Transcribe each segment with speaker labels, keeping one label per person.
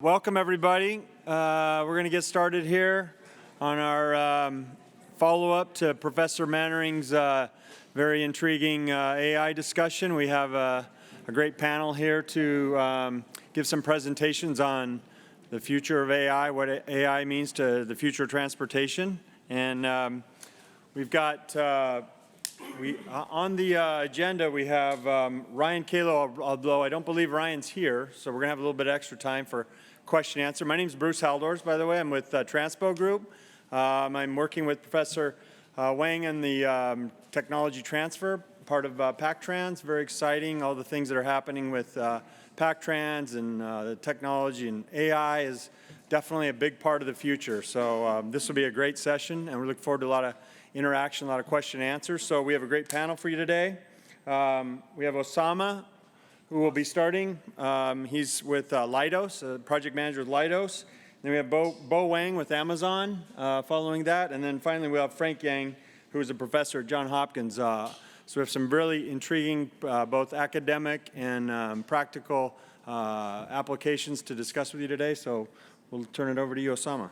Speaker 1: Welcome, everybody. We're going to get started here on our follow-up to Professor Mannering's very intriguing AI discussion. We have a great panel here to give some presentations on the future of AI, what AI means to the future of transportation. And we've got, on the agenda, we have Ryan Kalo, although I don't believe Ryan's here, so we're going to have a little bit of extra time for question and answer. My name is Bruce Haldors, by the way. I'm with Transpo Group. I'm working with Professor Wang in the technology transfer, part of PacTrans. Very exciting, all the things that are happening with PacTrans and the technology, and AI is definitely a big part of the future. So this will be a great session, and we look forward to a lot of interaction, a lot of question and answers. So we have a great panel for you today. We have Osama, who will be starting. He's with Leidos, project manager with Leidos. Then we have Bo Wang with Amazon following that. And then finally, we have Frank Yang, who is a professor at Johns Hopkins. So we have some really intriguing, both academic and practical applications to discuss with you today. So we'll turn it over to you, Osama.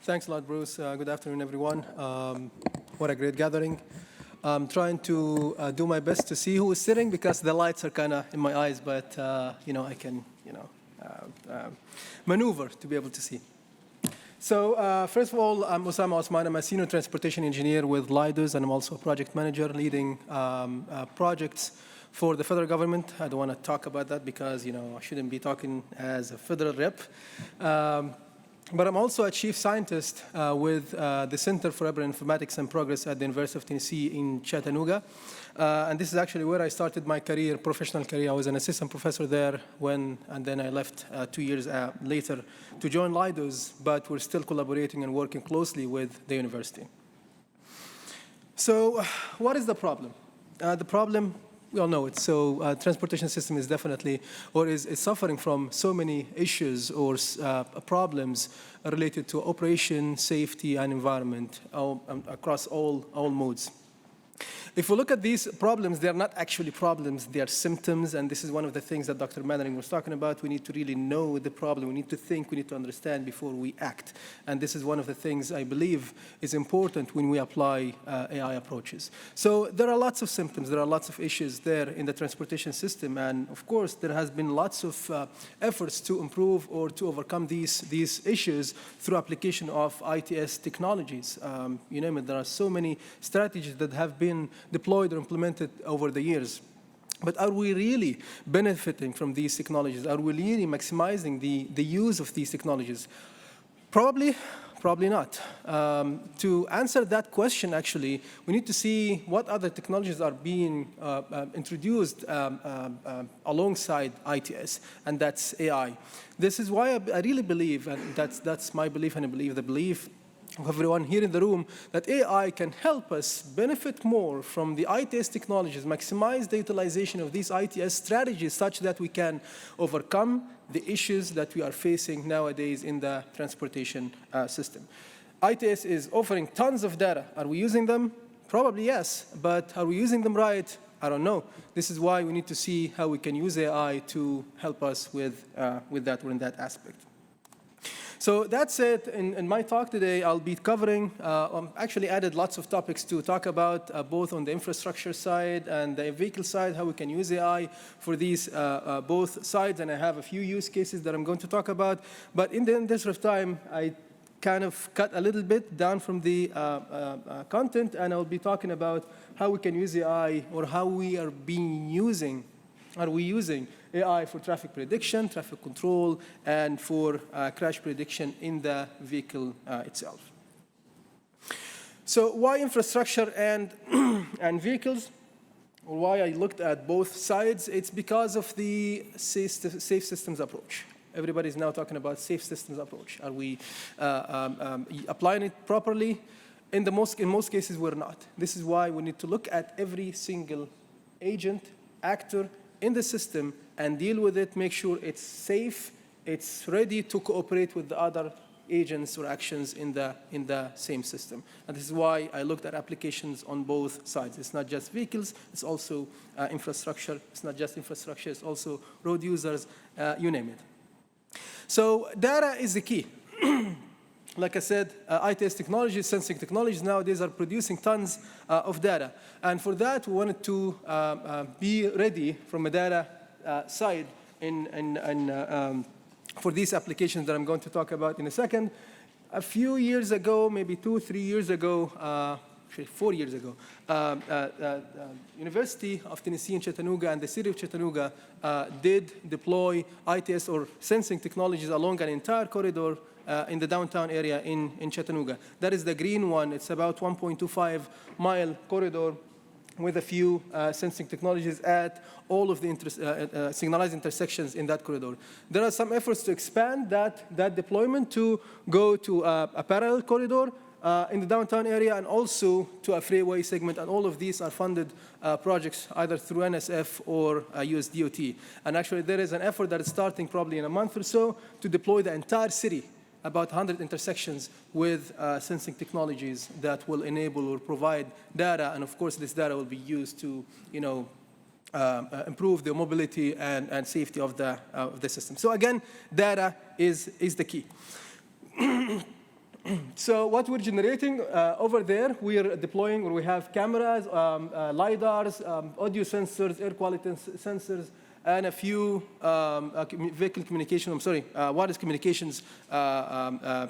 Speaker 2: Thanks a lot, Bruce. Good afternoon, everyone. What a great gathering. I'm trying to do my best to see who is sitting because the lights are kind of in my eyes, but I can maneuver to be able to see. So first of all, I'm Osama Osman. I'm a senior transportation engineer with Leidos, and I'm also a project manager leading projects for the federal government. I don't want to talk about that because I shouldn't be talking as a federal rep. But I'm also a chief scientist with the Center for Urban Informatics and Progress at the University of Tennessee in Chattanooga. And this is actually where I started my career, professional career. I was an assistant professor there and then I left 2 years later to join Leidos, but we're still collaborating and working closely with the university. So what is the problem? The problem, we all know it. So transportation system is definitely, or is suffering from so many issues or problems related to operation, safety, and environment across all modes. If we look at these problems, they're not actually problems, they are symptoms, and this is one of the things that Dr. Mannering was talking about. We need to really know the problem, we need to think, we need to understand before we act. And this is one of the things I believe is important when we apply AI approaches. So there are lots of symptoms, there are lots of issues there in the transportation system, and of course there has been lots of efforts to improve or to overcome these issues through application of ITS technologies. You name it, there are so many strategies that have been deployed or implemented over the years. But are we really benefiting from these technologies? Are we really maximizing the use of these technologies? Probably not. To answer that question, actually, we need to see what other technologies are being introduced alongside ITS, and that's AI. This is why I really believe, and that's my belief, and I believe the belief of everyone here in the room, that AI can help us benefit more from the ITS technologies, maximize the utilization of these ITS strategies such that we can overcome the issues that we are facing nowadays in the transportation system. ITS is offering tons of data. Are we using them? Probably yes, but are we using them right? I don't know. This is why we need to see how we can use AI to help us with that or in that aspect. So that's it. In my talk today, I'll be covering, actually added lots of topics to talk about, both on the infrastructure side and the vehicle side, how we can use AI for these both sides. And I have a few use cases that I'm going to talk about. But in the interest of time, I kind of cut a little bit down from the content, and I'll be talking about how we can use AI or how we are using AI for traffic prediction, traffic control, and for crash prediction in the vehicle itself. So why infrastructure and vehicles? Or why I looked at both sides? It's because of the safe systems approach. Everybody's now talking about safe systems approach. Are we applying it properly? In most cases, we're not. This is why we need to look at every single agent, actor in the system and deal with it, make sure it's safe, it's ready to cooperate with the other agents or actions in the same system. And this is why I looked at applications on both sides. It's not just vehicles, it's also infrastructure. It's not just infrastructure, it's also road users, you name it. So data is the key. Like I said, ITS technologies, sensing technologies nowadays are producing tons of data. And for that, we wanted to be ready from a data side for these applications that I'm going to talk about in a second. A few years ago, maybe 2-3 years ago, actually 4 years ago, University of Tennessee in Chattanooga and the city of Chattanooga did deploy ITS or sensing technologies along an entire corridor in the downtown area in Chattanooga. That is the green one. It's about 1.25-mile corridor with a few sensing technologies at all of the signalized intersections in that corridor. There are some efforts to expand that deployment to go to a parallel corridor in the downtown area and also to a freeway segment, and all of these are funded projects either through NSF or US DOT. And actually there is an effort that is starting probably in a month or so to deploy the entire city, about 100 intersections with sensing technologies that will enable or provide data, and of course this data will be used to improve the mobility and safety of the system. So again, data is the key. So what we're generating over there, we are deploying, or we have cameras, LiDARs, audio sensors, air quality sensors, and a few vehicle communication, wireless communications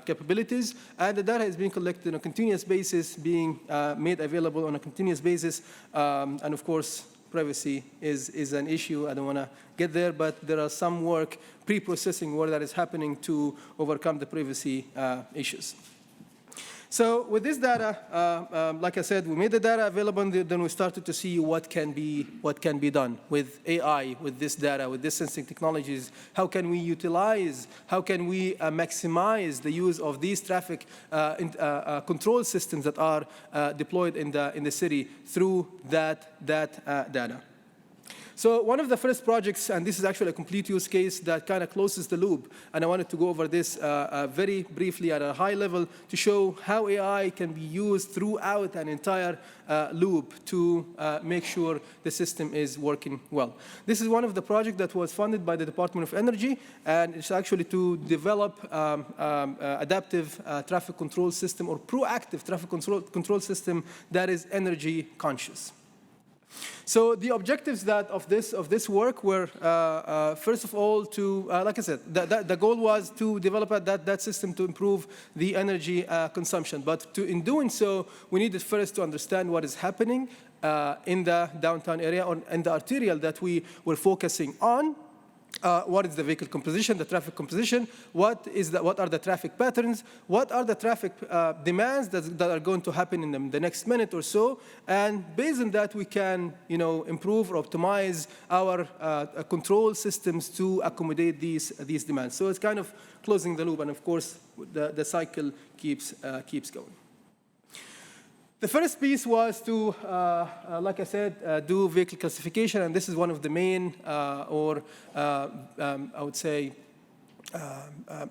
Speaker 2: capabilities. And the data is being collected on a continuous basis, being made available on a continuous basis. And of course, privacy is an issue. I don't want to get there, but there are some work, pre-processing work that is happening to overcome the privacy issues. So with this data, like I said, we made the data available, and then we started to see what can be done with AI, with this data, with this sensing technologies. How can we utilize, how can we maximize the use of these traffic control systems that are deployed in the city through that data? So one of the first projects, and this is actually a complete use case that kind of closes the loop, and I wanted to go over this very briefly at a high level to show how AI can be used throughout an entire loop to make sure the system is working well. This is one of the projects that was funded by the Department of Energy, and it's actually to develop adaptive traffic control system or proactive traffic control system that is energy conscious. So the objectives of this work were, first of all, to, like I said, the goal was to develop that system to improve the energy consumption. But in doing so, we needed first to understand what is happening in the downtown area and the arterial that we were focusing on. What is the vehicle composition, the traffic composition, what are the traffic patterns, what are the traffic demands that are going to happen in the next minute or so, and based on that we can improve or optimize our control systems to accommodate these demands. So it's kind of closing the loop, and of course the cycle keeps going. The first piece was to, like I said, do vehicle classification, and this is one of the main, I would say,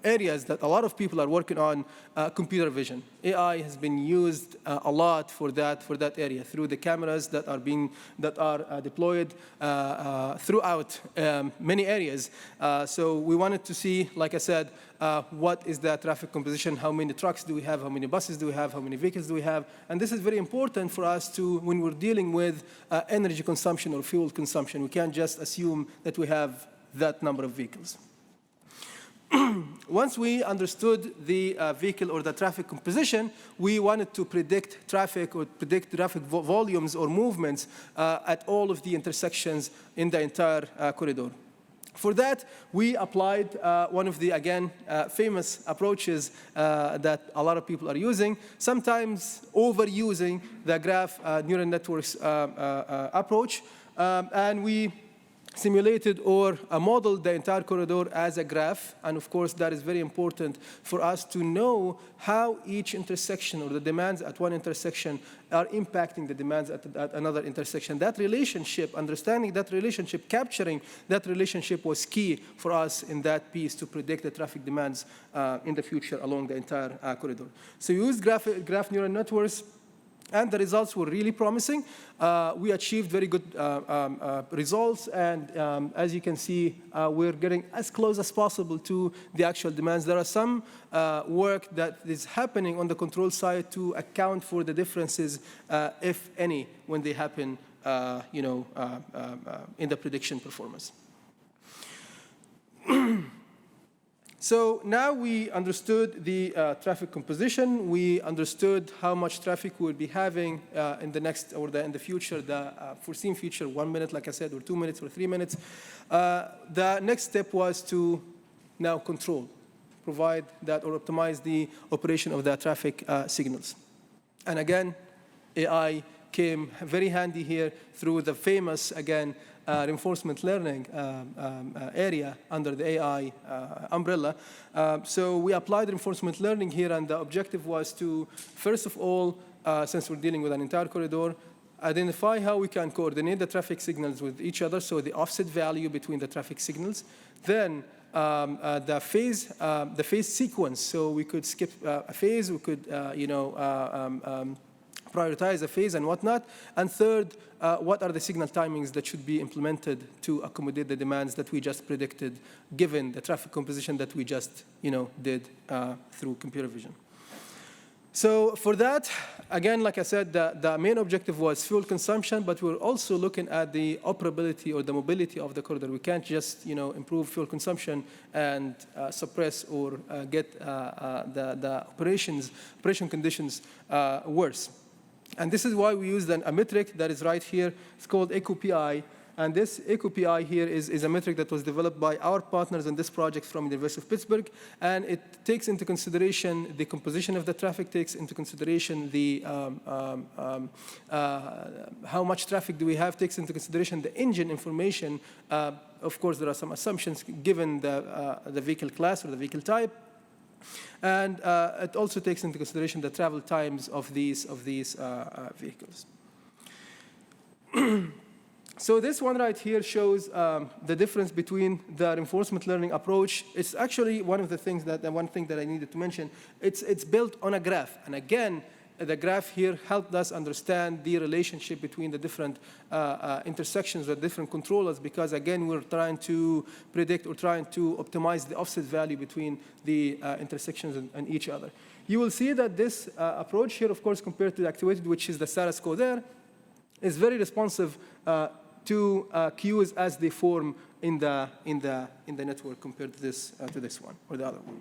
Speaker 2: areas that a lot of people are working on, computer vision. AI has been used a lot for that area through the cameras that are deployed throughout many areas. So we wanted to see, like I said, what is the traffic composition, how many trucks do we have, how many buses do we have, how many vehicles do we have, and this is very important for us to, when we're dealing with energy consumption or fuel consumption, we can't just assume that we have that number of vehicles. Once we understood the vehicle or the traffic composition, we wanted to predict traffic or predict traffic volumes or movements at all of the intersections in the entire corridor. For that, we applied one of the, again, famous approaches that a lot of people are using, sometimes overusing the graph neural networks approach, and we simulated or modeled the entire corridor as a graph, and of course that is very important for us to know how each intersection or the demands at one intersection are impacting the demands at another intersection. That relationship, understanding that relationship, capturing that relationship was key for us in that piece to predict the traffic demands in the future along the entire corridor. So we used graph neural networks And the results were really promising. We achieved very good results, and as you can see, we're getting as close as possible to the actual demands. There are some work that is happening on the control side to account for the differences, if any, when they happen, in the prediction performance. So now we understood the traffic composition. We understood how much traffic we would be having in the next or in the future, the foreseen future, 1 minute, like I said, or 2 minutes, or 3 minutes. The next step was to now provide that or optimize the operation of the traffic signals. And again, AI came very handy here through the famous, again, reinforcement learning area under the AI umbrella. So we applied reinforcement learning here, and the objective was to, first of all, since we're dealing with an entire corridor, identify how we can coordinate the traffic signals with each other, so the offset value between the traffic signals. Then the phase sequence, so we could skip a phase, we could prioritize a phase and whatnot. And third, what are the signal timings that should be implemented to accommodate the demands that we just predicted, given the traffic composition that we just did through computer vision. So for that, again, like I said, the main objective was fuel consumption, but we're also looking at the operability or the mobility of the corridor. We can't just improve fuel consumption and suppress or get the operation conditions worse. And this is why we used a metric that is right here. It's called EcoPI. And this EcoPI here is a metric that was developed by our partners in this project from the University of Pittsburgh. And it takes into consideration the composition of the traffic, takes into consideration the how much traffic do we have, takes into consideration the engine information. Of course, there are some assumptions given the vehicle class or the vehicle type. And it also takes into consideration the travel times of these vehicles. So this one right here shows the difference between the reinforcement learning approach. It's actually one of the things one thing that I needed to mention. It's built on a graph, and again, the graph here helped us understand the relationship between the different intersections or different controllers, because again, we're trying to predict or trying to optimize the offset value between the intersections and each other. You will see that this approach here, of course, compared to the activated, which is the status quo there, is very responsive to queues as they form in the network compared to this one or the other one.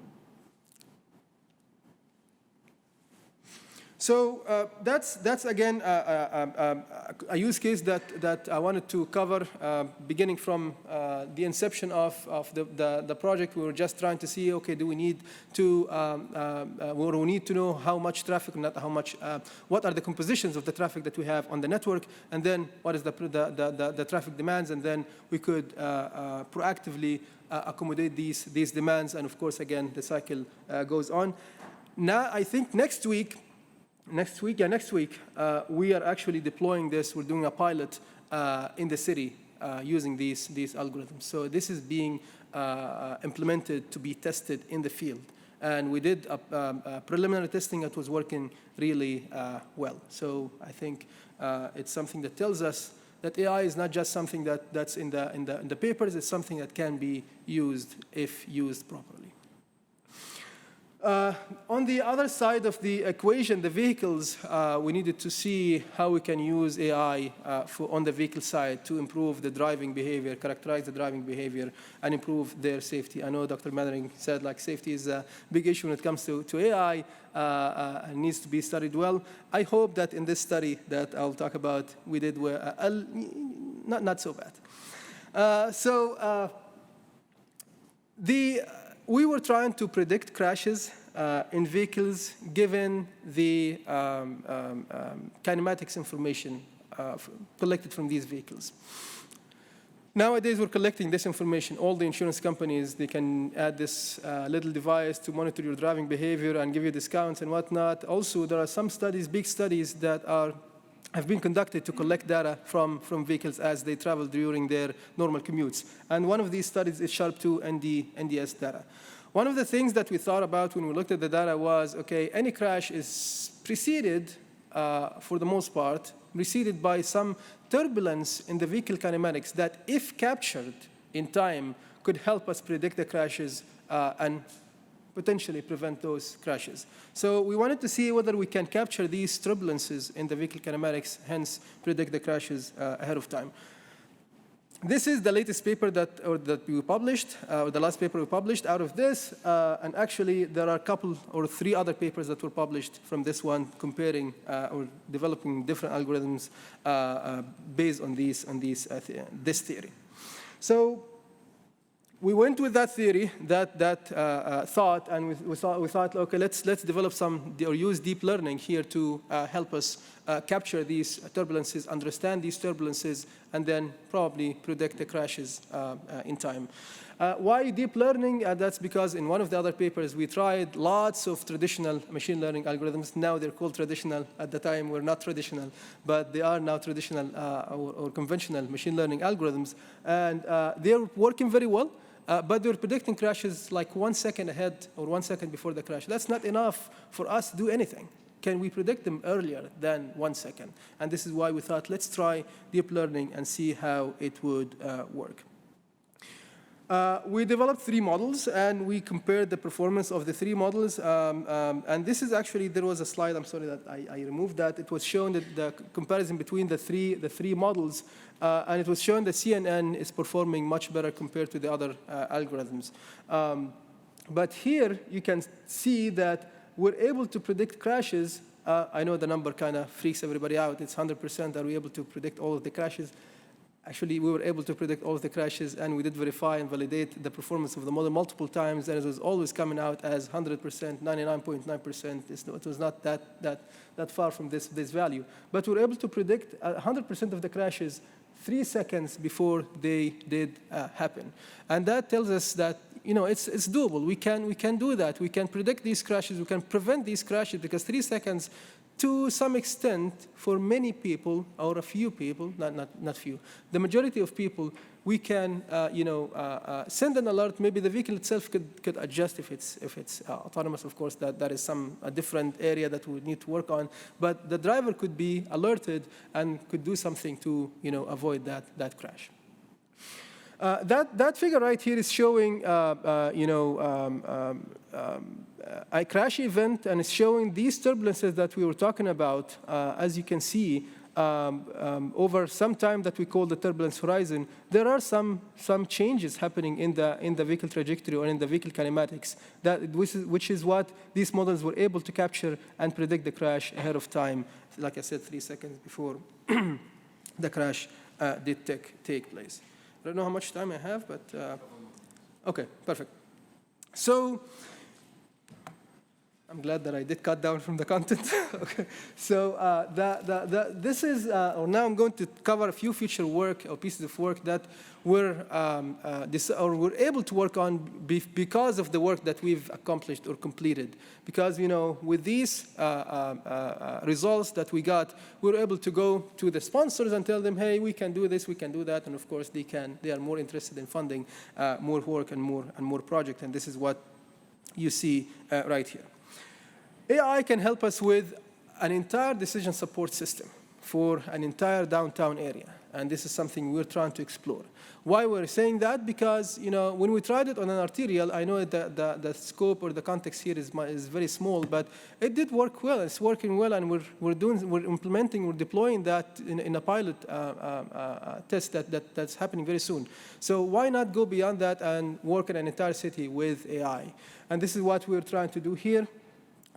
Speaker 2: So that's again a use case that I wanted to cover, beginning from the inception of the project. We were just trying to see, okay, do we need to we need to know how much traffic, not how much, what are the compositions of the traffic that we have on the network, and then what is the traffic demands, and then we could proactively accommodate these demands, and of course, again, the cycle goes on. Now, I think next week, we are actually deploying this. We're doing a pilot in the city using these algorithms. So this is being implemented to be tested in the field. And we did a preliminary testing that was working really well. So I think it's something that tells us that AI is not just something that's in the papers. It's something that can be used if used properly. On the other side of the equation, the vehicles, we needed to see how we can use AI on the vehicle side to improve the driving behavior, characterize the driving behavior, and improve their safety. I know Dr. Mannering said safety is a big issue when it comes to AI, and needs to be studied well. I hope that in this study that I'll talk about, we did not so bad. We were trying to predict crashes in vehicles given the kinematics information collected from these vehicles. Nowadays, we're collecting this information. All the insurance companies, they can add this little device to monitor your driving behavior and give you discounts and whatnot. Also, there are some studies, big studies, that have been conducted to collect data from vehicles as they travel during their normal commutes. And one of these studies is SHARP2 NDS data. One of the things that we thought about when we looked at the data was, okay, any crash is preceded for the most part, preceded by some turbulence in the vehicle kinematics that, if captured in time, could help us predict the crashes and potentially prevent those crashes. So we wanted to see whether we can capture these turbulences in the vehicle kinematics, hence predict the crashes ahead of time. This is the latest paper that we published, or the last paper we published out of this. And actually, there are a couple or 3 other papers that were published from this one, comparing or developing different algorithms based on this theory. So we went with that theory, that thought, and we thought, okay, let's develop or use deep learning here to help us capture these turbulences, understand these turbulences, and then probably predict the crashes in time. Why deep learning? That's because in one of the other papers, we tried lots of traditional machine learning algorithms. Now they're called traditional. At the time, were not traditional, but they are now traditional or conventional machine learning algorithms. And they're working very well. But they're predicting crashes like 1 second ahead or 1 second before the crash. That's not enough for us to do anything. Can we predict them earlier than 1 second? And this is why we thought, let's try deep learning and see how it would work. We developed 3 models, and we compared the performance of the 3 models. And this is actually, there was a slide, I'm sorry that I removed that. It was shown that the comparison between the three models, and it was shown that CNN is performing much better compared to the other algorithms. But here, you can see that we're able to predict crashes. I know the number kind of freaks everybody out. It's 100%. Are we able to predict all of the crashes? Actually, we were able to predict all of the crashes, and we did verify and validate the performance of the model multiple times, and it was always coming out as 100%, 99.9%. It was not that far from this value. But we were able to predict 100% of the crashes 3 seconds before they did happen. And that tells us that it's doable. We can do that. We can predict these crashes. We can prevent these crashes, because 3 seconds, to some extent, for many people, or a few people, not few, the majority of people, we can send an alert. Maybe the vehicle itself could adjust if it's autonomous. Of course, that is a different area that we need to work on. But the driver could be alerted and could do something to avoid that crash. That figure right here is showing a crash event, and it's showing these turbulences that we were talking about. As you can see, over some time that we call the turbulence horizon, there are some changes happening in the vehicle trajectory or in the vehicle kinematics, which is what these models were able to capture and predict the crash ahead of time, like I said, 3 seconds before the crash did take place. I don't know how much time I have, but okay, perfect. So I'm glad that I did cut down from the content. Okay. So this is, or now I'm going to cover a few future work or pieces of work that we're able to work on because of the work that we've accomplished or completed. Because with these results that we got, we're able to go to the sponsors and tell them, hey, we can do this, we can do that, and of course they are more interested in funding more work and more projects, and this is what you see right here. AI can help us with an entire decision support system for an entire downtown area. And this is something we're trying to explore. Why we're saying that? Because when we tried it on an arterial, I know that the scope or the context here is very small, but it did work well. It's working well, and we're deploying that in a pilot test that's happening very soon. So why not go beyond that and work in an entire city with AI? And this is what we're trying to do here.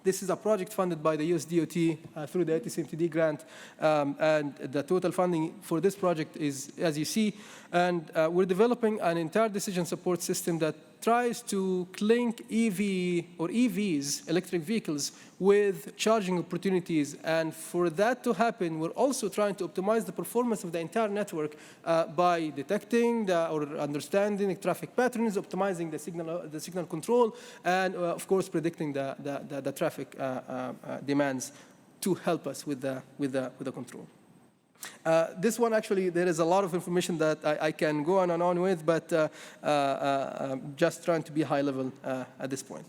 Speaker 2: This is a project funded by the US DOT through the ATCMTD grant, and the total funding for this project is, as you see, and we're developing an entire decision support system that tries to link EVs, electric vehicles, with charging opportunities. And for that to happen, we're also trying to optimize the performance of the entire network by detecting or understanding the traffic patterns, optimizing the signal control, and of course predicting the traffic demands to help us with the control. This one, actually, there is a lot of information that I can go on and on with, but just trying to be high level at this point.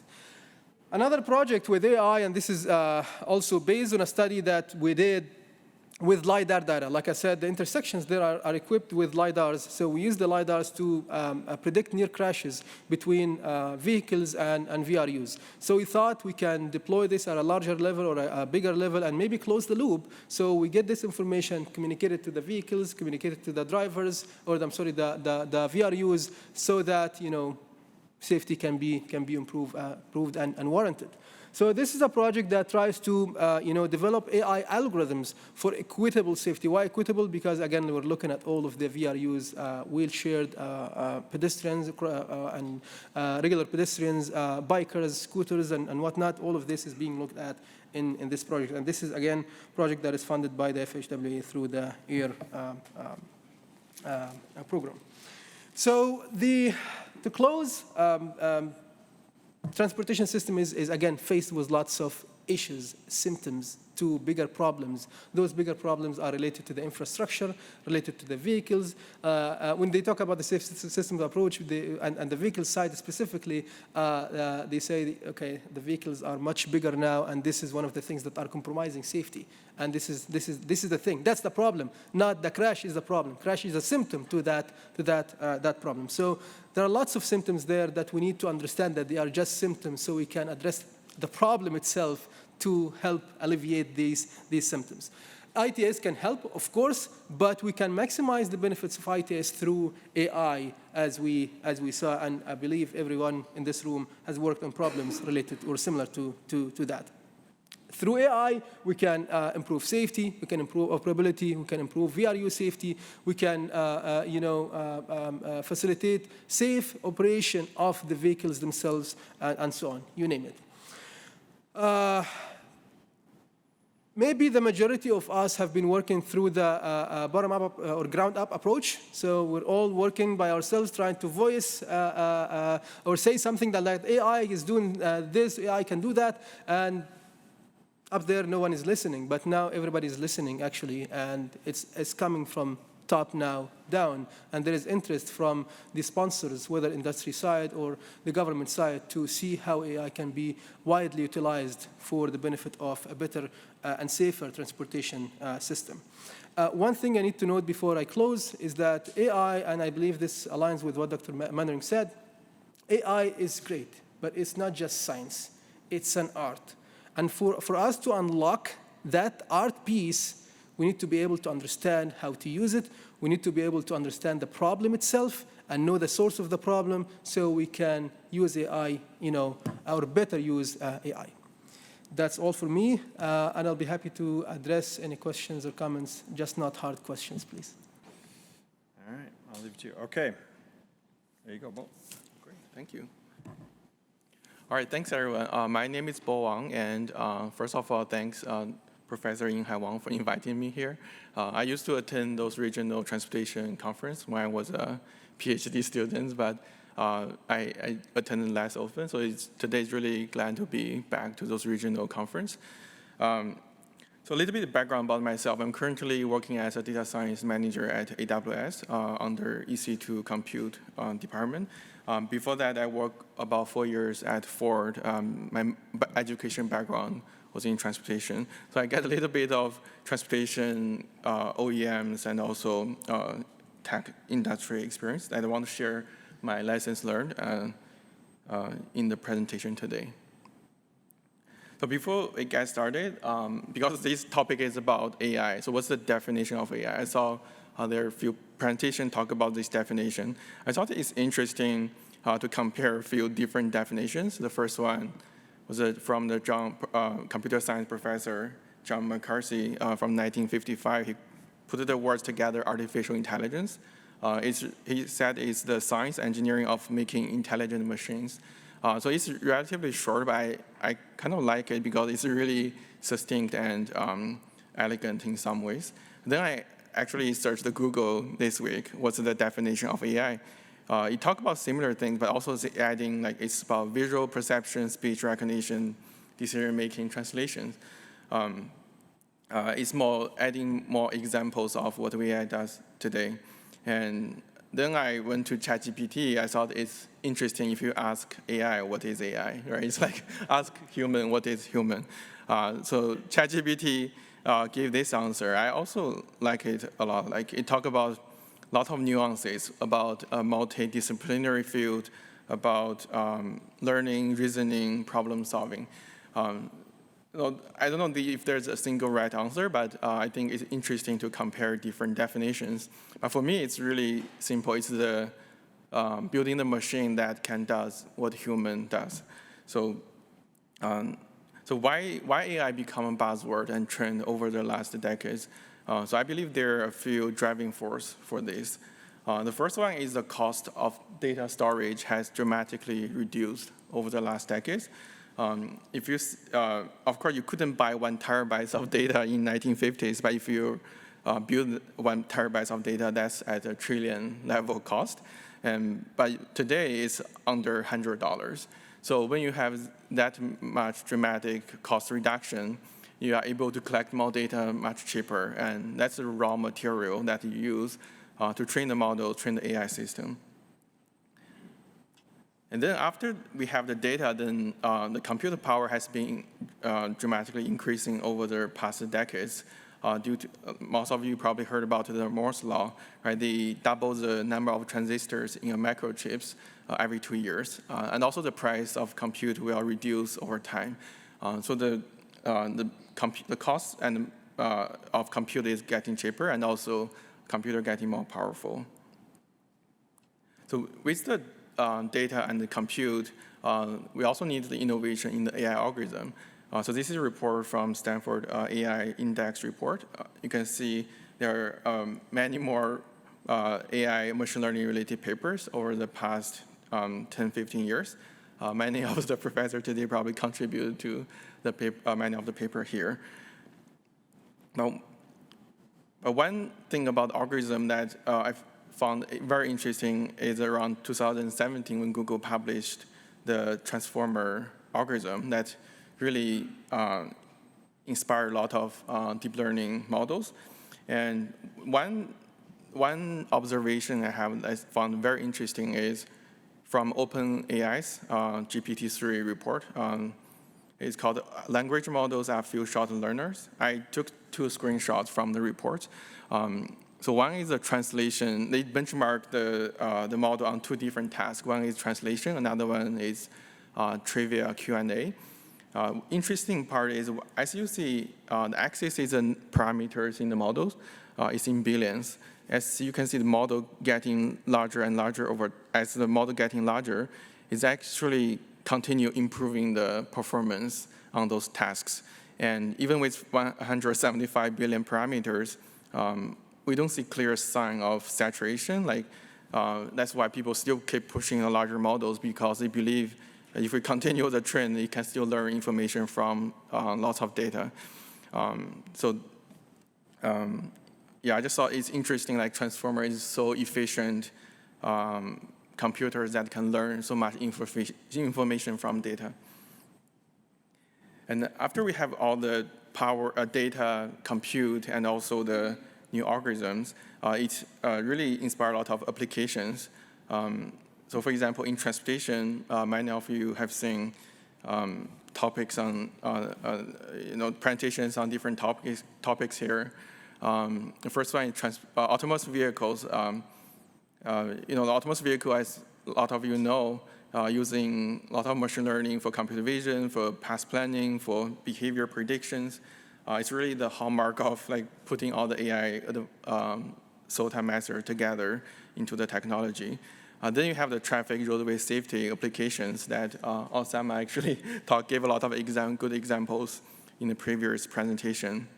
Speaker 2: Another project with AI, and this is also based on a study that we did with LiDAR data. Like I said, the intersections there are equipped with LiDARs. So we use the LiDARs to predict near crashes between vehicles and VRUs. So we thought we can deploy this at a larger level or a bigger level and maybe close the loop. So we get this information, communicate it to the vehicles, communicate it to the drivers, or the VRUs, so that safety can be improved and warranted. So this is a project that tries to develop AI algorithms for equitable safety. Why equitable? Because again, we're looking at all of the VRUs, wheelchaired pedestrians and regular pedestrians, bikers, scooters, and whatnot. All of this is being looked at in this project. And this is, again, a project that is funded by the FHWA through the AIR program. So to close, transportation system is again faced with lots of issues, symptoms to bigger problems. Those bigger problems are related to the infrastructure, related to the vehicles. When they talk about the safe systems approach and the vehicle side specifically, they say, okay, the vehicles are much bigger now, and this is one of the things that are compromising safety. And this is the thing. That's the problem. Not the crash is the problem. Crash is a symptom to that problem. So there are lots of symptoms there that we need to understand that they are just symptoms, so we can address the problem itself to help alleviate these symptoms. ITS can help, of course, but we can maximize the benefits of ITS through AI, as we saw, and I believe everyone in this room has worked on problems related or similar to that. Through AI, we can improve safety, we can improve operability, we can improve VRU safety, we can facilitate safe operation of the vehicles themselves, and so on, you name it. Maybe the majority of us have been working through the bottom-up or ground-up approach. So we're all working by ourselves, trying to voice or say something that like AI is doing this, AI can do that, and up there, no one is listening, but now everybody is listening, actually, and it's coming from top now down, and there is interest from the sponsors, whether industry side or the government side, to see how AI can be widely utilized for the benefit of a better and safer transportation system. One thing I need to note before I close is that AI, and I believe this aligns with what Dr. Mannering said, AI is great, but it's not just science, it's an art. And for us to unlock that art piece, we need to be able to understand how to use it. We need to be able to understand the problem itself and know the source of the problem so we can use AI, or better use AI. That's all for me, and I'll be happy to address any questions or comments, just not hard questions, please.
Speaker 1: All right, I'll leave it to you. Okay, there you go, Bo.
Speaker 3: Great, thank you. All right, thanks everyone. My name is Bo Wang, and first of all, thanks Professor Yinghai Wang for inviting me here. I used to attend those regional transportation conference when I was a PhD student, but I attended less often, so today's really glad to be back to those regional conference. So a little bit of background about myself. I'm currently working as a data science manager at AWS under EC2 Compute department. Before that, I worked about 4 years at Ford. My education background was in transportation. So I get a little bit of transportation OEMs and also tech industry experience that I want to share my lessons learned in the presentation today. So before we get started, because this topic is about AI, so what's the definition of AI? I saw there are a few presentations talk about this definition. I thought it's interesting to compare a few different definitions. The first one was from the computer science professor, John McCarthy, from 1955. He put the words together, artificial intelligence. He said it's the science engineering of making intelligent machines. So it's relatively short, but I kind of like it because it's really succinct and elegant in some ways. Then I actually searched the Google this week, what's the definition of AI? It talked about similar things, but also adding, like, it's about visual perception, speech recognition, decision-making, translation. It's more adding more examples of what AI does today. And then I went to ChatGPT. I thought it's interesting if you ask AI, what is AI, right? It's like ask human, what is human? So ChatGPT gave this answer. I also like it a lot. Like it talked about a lot of nuances about a multidisciplinary field, about learning, reasoning, problem solving. I don't know if there's a single right answer, but I think it's interesting to compare different definitions. But for me, it's really simple. It's the building the machine that can does what human does. So why AI become a buzzword and trend over the last decades? So I believe there are a few driving force for this. The first one is the cost of data storage has dramatically reduced over the last decades. Of course, you couldn't buy 1 terabyte of data in 1950s, but if you build 1 terabyte of data, that's at a trillion level cost. But today, it's under $100. So when you have that much dramatic cost reduction, you are able to collect more data much cheaper, and that's the raw material that you use to train the model, train the AI system. And then after we have the data, then the computer power has been dramatically increasing over the past decades. Due to most of you probably heard about the Moore's law, right? They double the number of transistors in a microchips every 2 years, and also the price of compute will reduce over time. So the cost of compute is getting cheaper, and also computer getting more powerful. So with the data and the compute, we also need the innovation in the AI algorithm. So this is a report from Stanford AI Index report. You can see there are many more AI machine learning related papers over the past 10, 15 years. Many of the professors today probably contributed to the many of the paper here. Now, one thing about algorithm that I've found very interesting is around 2017 when Google published the transformer algorithm that really inspired a lot of deep learning models. And one observation I found very interesting is from OpenAI's GPT-3 report. It's called Language Models Are Few Short Learners. I took 2 screenshots from the report. So one is the translation. They benchmarked the model on 2 different tasks. One is translation, another one is trivia Q&A. Interesting part is, as you see, the axis is in parameters in the models. It's in billions. As you can see, the model getting larger and larger as the model getting larger, it's actually continue improving the performance on those tasks. And even with 175 billion parameters, we don't see clear sign of saturation. That's why people still keep pushing the larger models, because they believe if we continue the trend, it can still learn information from lots of data. Yeah, I just thought it's interesting, like transformer is so efficient computers that can learn so much information from data. And after we have all the power, data, compute, and also the new algorithms, it really inspired a lot of applications. So for example, in transportation, many of you have seen topics on, presentations on different topics here. The first one is autonomous vehicles. The autonomous vehicle, as a lot of you know, using a lot of machine learning for computer vision, for path planning, for behavior predictions. It's really the hallmark of putting all the AI, SOTA method together into the technology. Then you have the traffic roadway safety applications that Osama actually gave a lot of good examples in the previous presentation.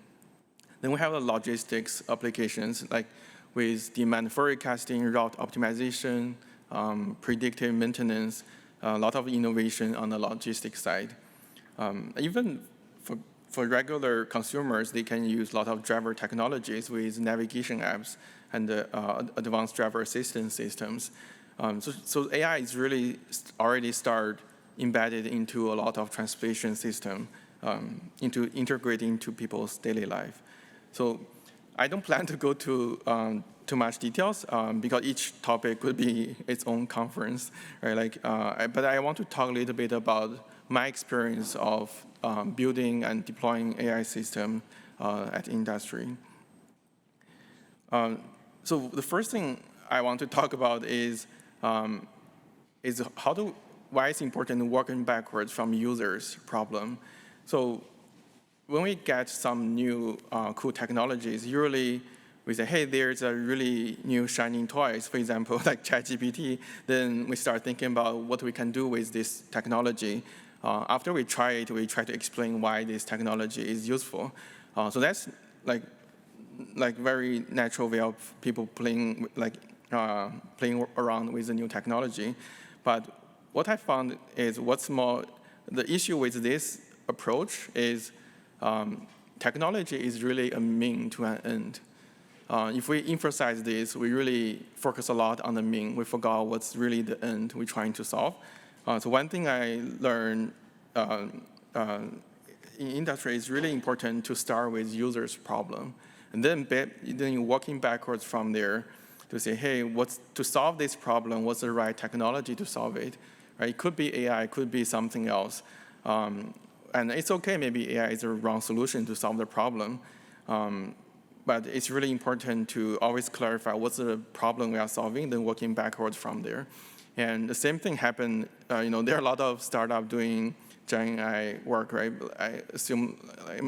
Speaker 3: Then we have the logistics applications, like with demand forecasting, route optimization, predictive maintenance, a lot of innovation on the logistics side. Even for regular consumers, they can use a lot of driver technologies with navigation apps and advanced driver assistance systems. So AI is really already embedded into a lot of transportation system, integrating into people's daily life. So I don't plan to go to too much details because each topic could be its own conference, right? But I want to talk a little bit about my experience of building and deploying AI system at industry. So the first thing I want to talk about is why it's important working backwards from users' problem. So when we get some new cool technologies, usually we say, hey, there's a really new shining toys, for example, like ChatGPT. Then we start thinking about what we can do with this technology. After we try it, we try to explain why this technology is useful. So that's like very natural way of people playing around with the new technology. But what I found is the issue with this approach is technology is really a mean to an end. If we emphasize this, we really focus a lot on the mean. We forgot what's really the end we're trying to solve. So one thing I learned in industry is really important to start with users' problem. And then you're working backwards from there to say, hey, to solve this problem, what's the right technology to solve it? Right? It could be AI, it could be something else. And it's okay, maybe AI is the wrong solution to solve the problem. But it's really important to always clarify what's the problem we are solving, then working backwards from there. And the same thing happened, there are a lot of startups doing Gen AI work, right? I assume,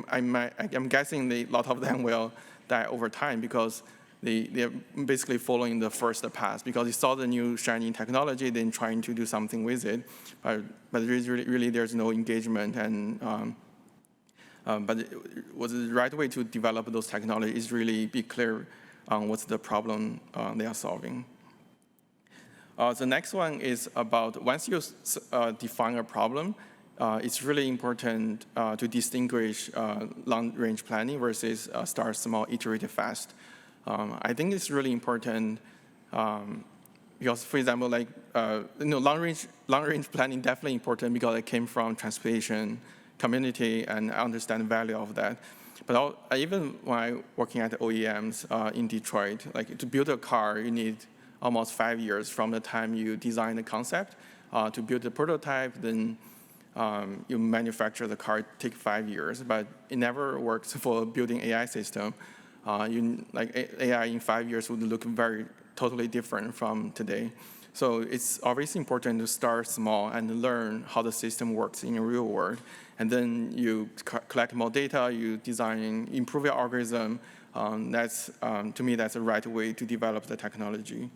Speaker 3: I'm guessing a lot of them will die over time because they're basically following the first path because they saw the new shiny technology, then trying to do something with it. But really there's no engagement. And but what's the right way to develop those technologies is really be clear on what's the problem they are solving. The next one is about once you define a problem, it's really important to distinguish long-range planning versus start small, iterate fast. I think it's really important because, for example, long-range planning definitely important because it came from transportation community and I understand the value of that. But even when I'm working at OEMs in Detroit, to build a car, you need almost 5 years from the time you design the concept to build the prototype, then you manufacture the car, it takes 5 years, but it never works for building AI system. AI in 5 years would look totally different from today. So it's always important to start small and learn how the system works in the real world. And then you collect more data, you design, improve your algorithm. To me, that's the right way to develop the technology.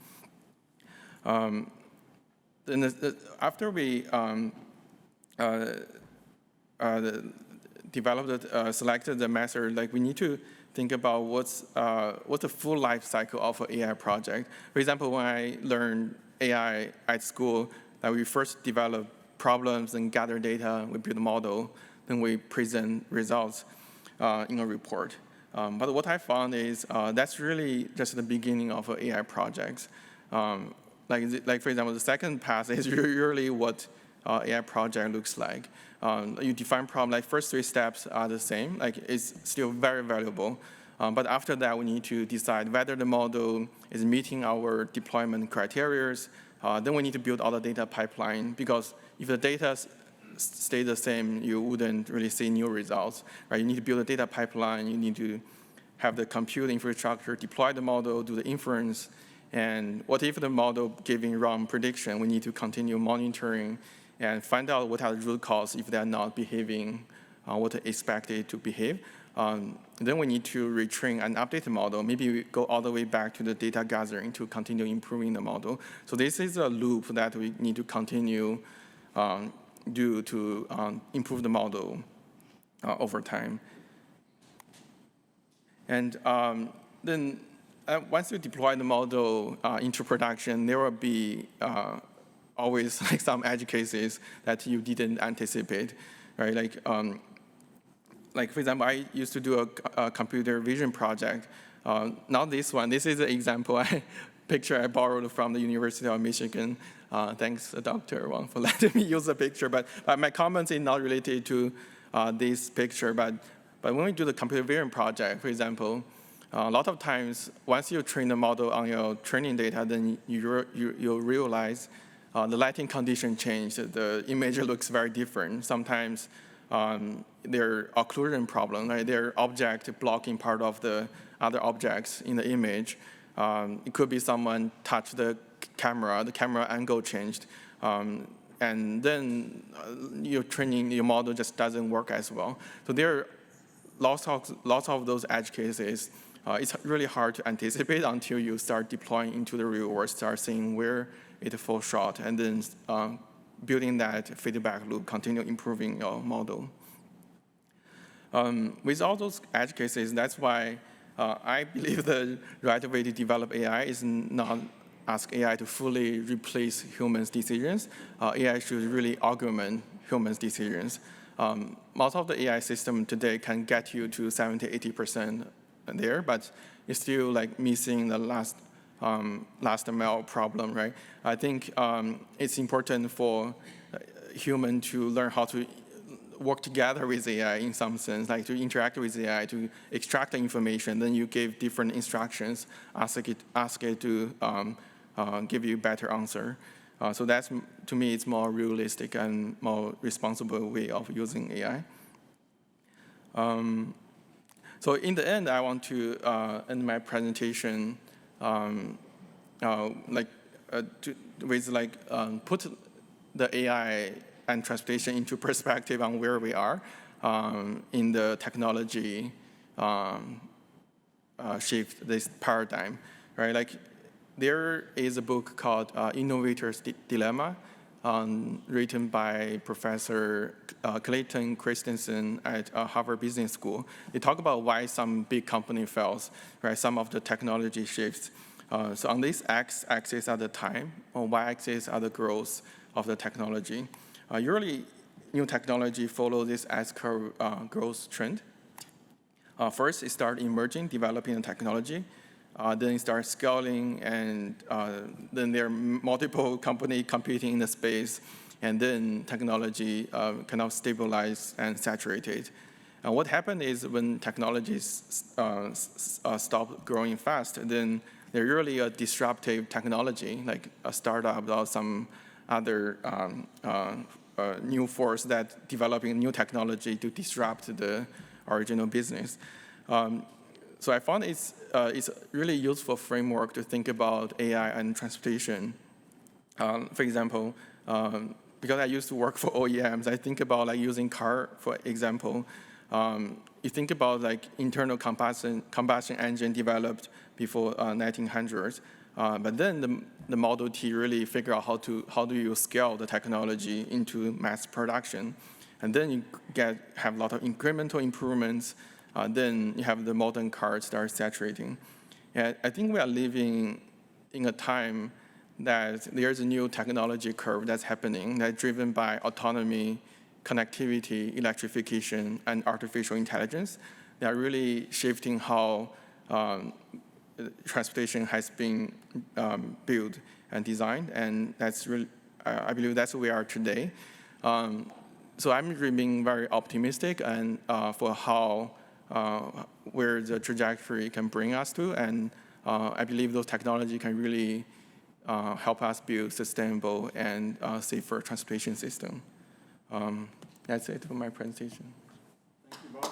Speaker 3: Then after we selected the method, we need to think about what's the full life cycle of an AI project. For example, when I learned AI at school, we first develop problems and gather data, we build a model, then we present results in a report. But what I found is that's really just the beginning of an AI project. For example, the second path is really what AI project looks like. You define problem, first 3 steps are the same, it's still very valuable. But after that, we need to decide whether the model is meeting our deployment criteria. Then we need to build all the data pipeline because if the data stay the same, you wouldn't really see new results. Right? You need to build a data pipeline. You need to have the compute infrastructure, deploy the model, do the inference. And what if the model giving wrong prediction? We need to continue monitoring and find out what are the root causes if they're not behaving what they expected to behave. Then we need to retrain and update the model. Maybe we go all the way back to the data gathering to continue improving the model. So this is a loop that we need to continue do to improve the model over time. And then once you deploy the model into production, there will be always some edge cases that you didn't anticipate, right? For example, I used to do a computer vision project. Not this one. This is an example picture I borrowed from the University of Michigan. Thanks, Dr. Wang, for letting me use the picture. But my comments is not related to this picture. But when we do the computer vision project, for example, A lot of times, once you train the model on your training data, then you realize the lighting condition changed. The image looks very different. Sometimes there are occlusion problems, right? There are objects blocking part of the other objects in the image. It could be someone touched the camera angle changed, and then your model just doesn't work as well. So there are lots of those edge cases. It's really hard to anticipate until you start deploying into the real world, start seeing where it falls short, and then building that feedback loop, continue improving your model. With all those edge cases, that's why I believe the right way to develop AI is not ask AI to fully replace humans' decisions. AI should really augment humans' decisions. Most of the AI system today can get you to 70, 80% there, but it's still like missing the last mile problem, right? I think it's important for human to learn how to work together with AI in some sense, like to interact with AI, to extract the information, then you give different instructions, ask it to give you a better answer. So that's, to me, it's more realistic and more responsible way of using AI. So in the end, I want to end my presentation put the AI and transportation into perspective on where we are in the technology shift, this paradigm, right? Like there is a book called Innovator's Dilemma, written by Professor Clayton Christensen at Harvard Business School. They talk about why some big company fails, right? Some of the technology shifts. So on this x-axis are the time, on y-axis are the growth of the technology. Usually, new technology follow this S-curve growth trend. First, it starts emerging, developing the technology. Then it starts scaling, and then there are multiple companies competing in the space, and then technology kind of stabilize and saturated. And what happened is when technologies stop growing fast, then there's really a disruptive technology, like a startup or some other new force that developing new technology to disrupt the original business. So I found it's a really useful framework to think about AI and transportation. For example, because I used to work for OEMs, I think about like using car, for example. You think about like internal combustion engine developed before 1900s, but then the Model T really figure out how do you scale the technology into mass production, and then you have a lot of incremental improvements. Then you have the modern cars start saturating. And I think we are living in a time that there's a new technology curve that's happening that's driven by autonomy, connectivity, electrification, and artificial intelligence. They are really shifting how transportation has been built and designed, and that's really, I believe that's where we are today. So I'm remaining very optimistic and for how where the trajectory can bring us to, and I believe those technology can really help us build sustainable and safer transportation system. That's it for my presentation.
Speaker 1: Thank you, Bo.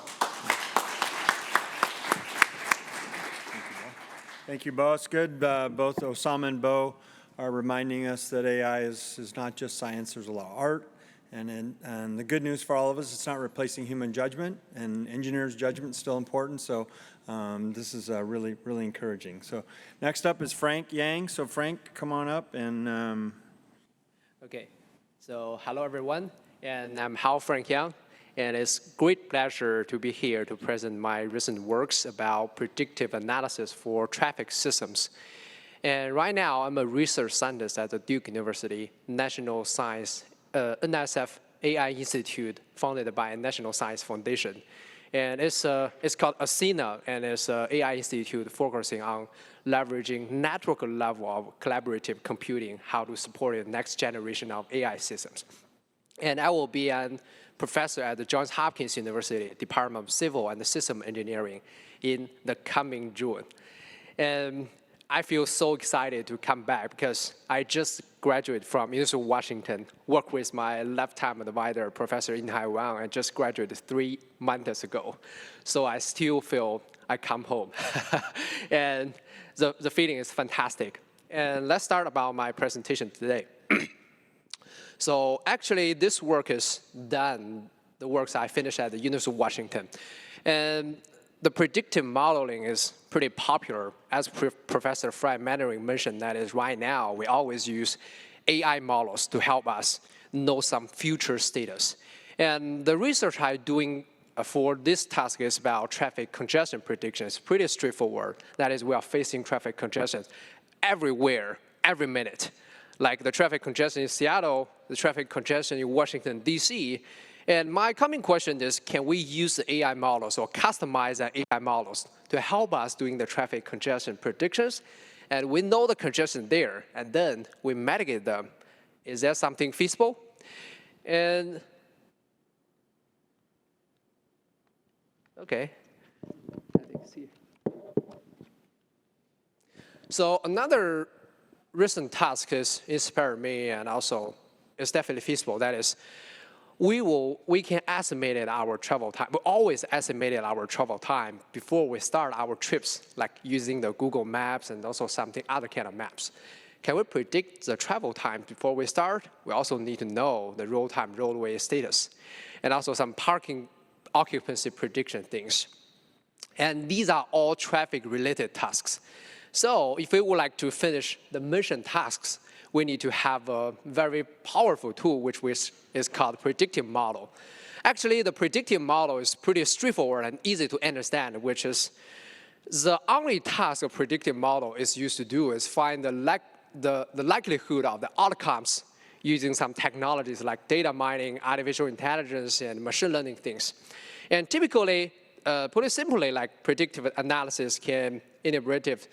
Speaker 1: Thank you, Bo. It's good. Both Osama and Bo are reminding us that AI is not just science, there's a lot of art. And the good news for all of us, it's not replacing human judgment, and engineers' judgment is still important. So this is really, really encouraging. So next up is Frank Yang. So Frank, come on up and.
Speaker 4: Okay, so hello everyone, and I'm Frank Yang, and it's great pleasure to be here to present my recent works about predictive analysis for traffic systems. And right now, I'm a research scientist at the Duke University National Science NSF AI Institute, founded by National Science Foundation. And it's called Athena, and it's an AI institute focusing on leveraging network level of collaborative computing, how to support the next generation of AI systems. And I will be a professor at the Johns Hopkins University, Department of Civil and System Engineering in the coming June. And I feel so excited to come back because I just graduated from University of Washington, worked with my lifetime advisor, Professor In-Hai Wang, and just graduated 3 months ago. So I still feel I come home. And the feeling is fantastic. And let's start about my presentation today. So actually, this work is done, the works I finished at the University of Washington. And the predictive modeling is pretty popular. As Professor Frank Mannering mentioned, that is right now, we always use AI models to help us know some future status. And the research I'm doing for this task is about traffic congestion prediction. It's pretty straightforward. That is, we are facing traffic congestion everywhere, every minute. Like the traffic congestion in Seattle, the traffic congestion in Washington, D.C. And my coming question is, can we use the AI models or customize the AI models to help us doing the traffic congestion predictions? And we know the congestion there, and then we mitigate them. Is that something feasible? And okay. So another recent task is inspired me, and also it's definitely feasible. That is, we can estimate our travel time. We always estimate our travel time before we start our trips, like using the Google Maps and also something other kind of maps. Can we predict the travel time before we start? We also need to know the real-time roadway status, and also some parking occupancy prediction things. And these are all traffic-related tasks. So if we would like to finish the mission tasks, we need to have a very powerful tool, which is called predictive model. Actually, the predictive model is pretty straightforward and easy to understand, which is the only task a predictive model is used to do is find the likelihood of the outcomes using some technologies like data mining, artificial intelligence, and machine learning things. And typically, put it simply, like predictive analysis can interpret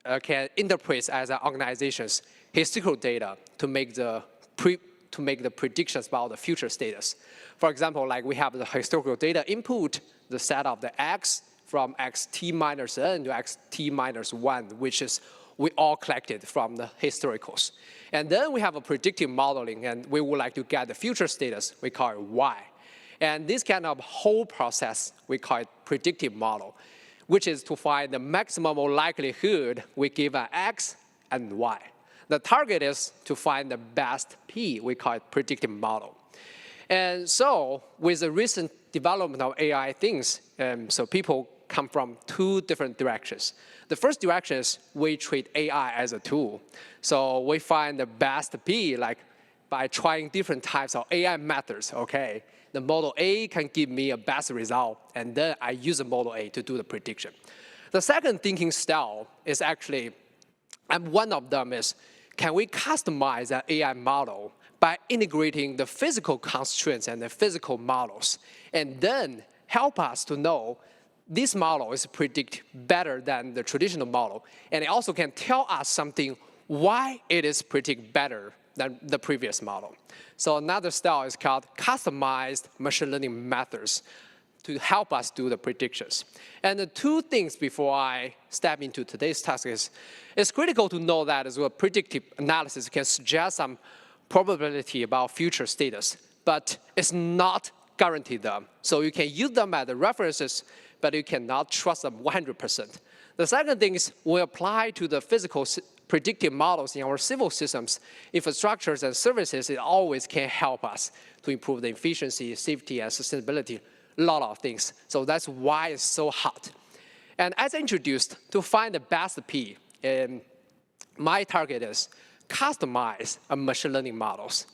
Speaker 4: as an organization's historical data to make the predictions about the future status. For example, like we have the historical data input, the set of the x from xt minus n to xt minus 1, which is we all collected from the historicals. And then we have a predictive modeling, and we would like to get the future status. We call it y. And this kind of whole process, we call it predictive model, which is to find the maximum likelihood we give an x and y. The target is to find the best p, we call it predictive model. And so with the recent development of AI things, so people come from 2 different directions. The first direction is we treat AI as a tool. So we find the best p, like by trying different types of AI methods, okay? The model A can give me a best result, and then I use the model A to do the prediction. The second thinking style is actually, and one of them is, can we customize an AI model by integrating the physical constraints and the physical models, and then help us to know this model is predict better than the traditional model, and it also can tell us something why it is predict better than the previous model. So another style is called customized machine learning methods to help us do the predictions. And the 2 things before I step into today's task is, it's critical to know that as well, predictive analysis can suggest some probability about future status, but it's not guaranteed them. So you can use them as the references, but you cannot trust them 100%. The second thing is we apply to the physical predictive models in our civil systems, infrastructures, and services. It always can help us to improve the efficiency, safety, and sustainability, a lot of things. So that's why it's so hot. And as introduced, to find the best P, my target is customize machine learning models.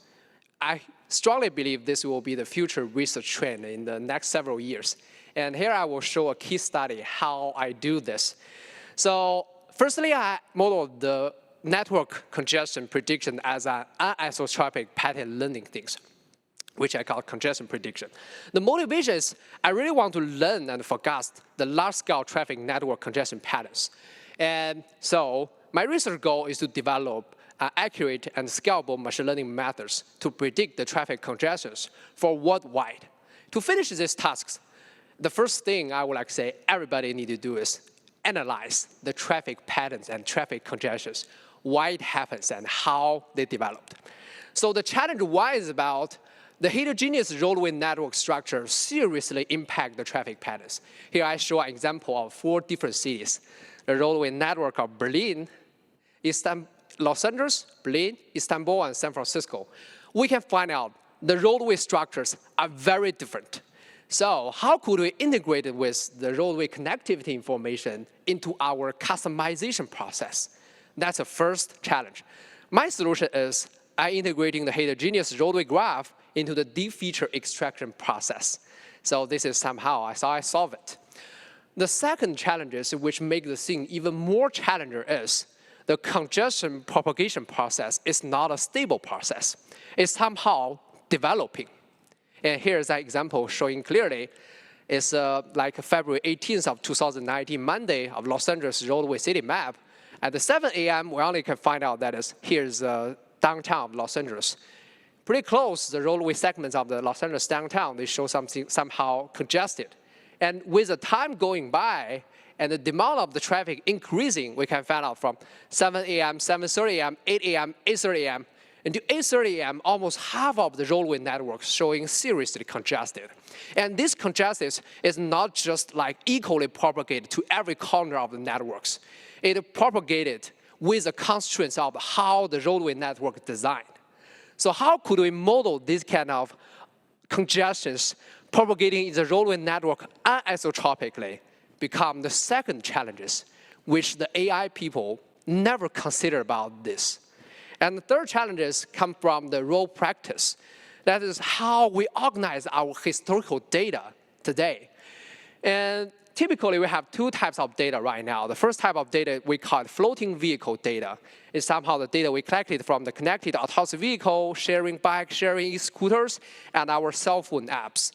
Speaker 4: I strongly believe this will be the future research trend in the next several years. And here I will show a case study how I do this. So firstly, I modeled the network congestion prediction as an anisotropic pattern learning things, which I call congestion prediction. The motivation is I really want to learn and forecast the large-scale traffic network congestion patterns. And so my research goal is to develop accurate and scalable machine learning methods to predict the traffic congestions for worldwide. To finish these tasks, the first thing I would like to say everybody need to do is analyze the traffic patterns and traffic congestions, why it happens and how they developed. So the challenge one is about the heterogeneous roadway network structure seriously impact the traffic patterns. Here I show an example of 4 different cities. The roadway network of Berlin, Los Angeles, Berlin, Istanbul, and San Francisco. We can find out the roadway structures are very different. So how could we integrate it with the roadway connectivity information into our customization process? That's the first challenge. My solution is integrating the heterogeneous roadway graph into the deep feature extraction process. So this is somehow how I solve it. The second challenge is, which makes the thing even more challenging, is the congestion propagation process is not a stable process. It's somehow developing. And here's an example showing clearly. It's like February 18th of 2019, Monday, of Los Angeles roadway city map. At the 7 a.m., we only can find out that here's downtown of Los Angeles. Pretty close, the roadway segments of the Los Angeles downtown, they show something somehow congested. And with the time going by and the demand of the traffic increasing, we can find out from 7 a.m., 7:30 a.m., 8 a.m., 8:30 a.m., until 8:30 a.m., almost half of the roadway network showing seriously congested. And this congestion is not just like equally propagated to every corner of the networks. It propagated with the constraints of how the roadway network is designed. So how could we model this kind of congestions propagating in the roadway network anisotropically become the second challenges, which the AI people never consider about this. And the third challenges come from the road practice. That is how we organize our historical data today. And typically, we have 2 types of data right now. The first type of data we call floating vehicle data. It's somehow the data we collected from the connected autonomous vehicle, sharing bike, sharing scooters, and our cell phone apps.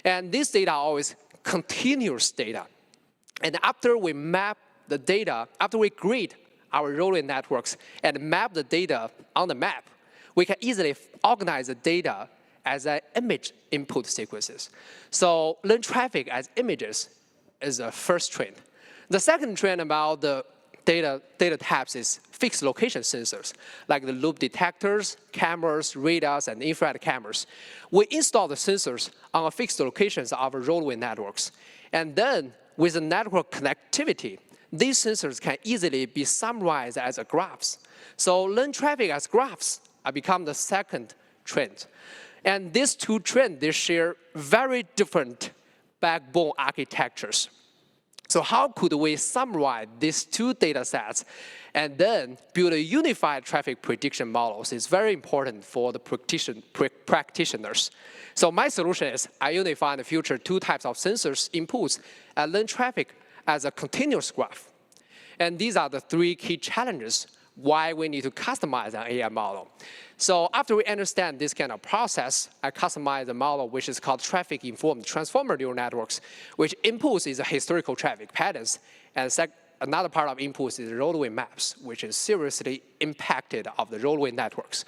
Speaker 4: And this data are always continuous data. And after we map the data, after we grid our roadway networks and map the data on the map, we can easily organize the data as image input sequences. So learn traffic as images is the first trend. The second trend about the data types is fixed location sensors, like the loop detectors, cameras, radars, and infrared cameras. We install the sensors on a fixed locations of our roadway networks. And then with the network connectivity, these sensors can easily be summarized as graphs. So learn traffic as graphs become the second trend. And these 2 trends, they share very different backbone architectures. So how could we summarize these 2 data sets and then build a unified traffic prediction models is very important for the practitioners. So my solution is I unify in the future 2 types of sensors inputs and learn traffic as a continuous graph. And these are the 3 key challenges why we need to customize an AI model. So after we understand this kind of process, I customize the model which is called traffic-informed transformer neural networks, which inputs is historical traffic patterns, and another part of inputs is roadway maps, which is seriously impacted of the roadway networks.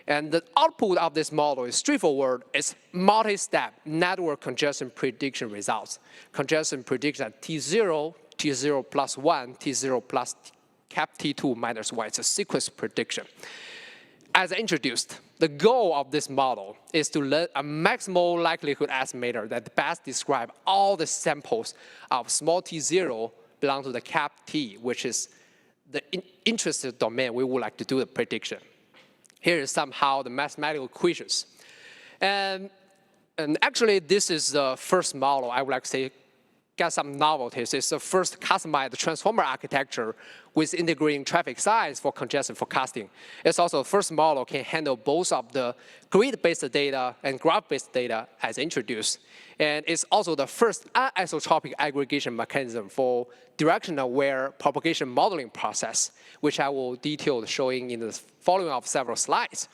Speaker 4: And the output of this model is straightforward. It's multi-step network congestion prediction results. Congestion prediction at T0, T0 plus 1, T0 plus cap T2 minus 1. It's a sequence prediction. As introduced, the goal of this model is to learn a maximal likelihood estimator that best describes all the samples of small t0 belong to the cap T, which is the interested domain we would like to do the prediction. Here is somehow the mathematical equations. And actually, this is the first model I would like to say got some novelties. It's the first customized transformer architecture with integrating traffic size for congestion forecasting. It's also the first model can handle both of the grid-based data and graph-based data as introduced. And it's also the first anisotropic aggregation mechanism for direction-aware propagation modeling process, which I will detail showing in the following of several slides.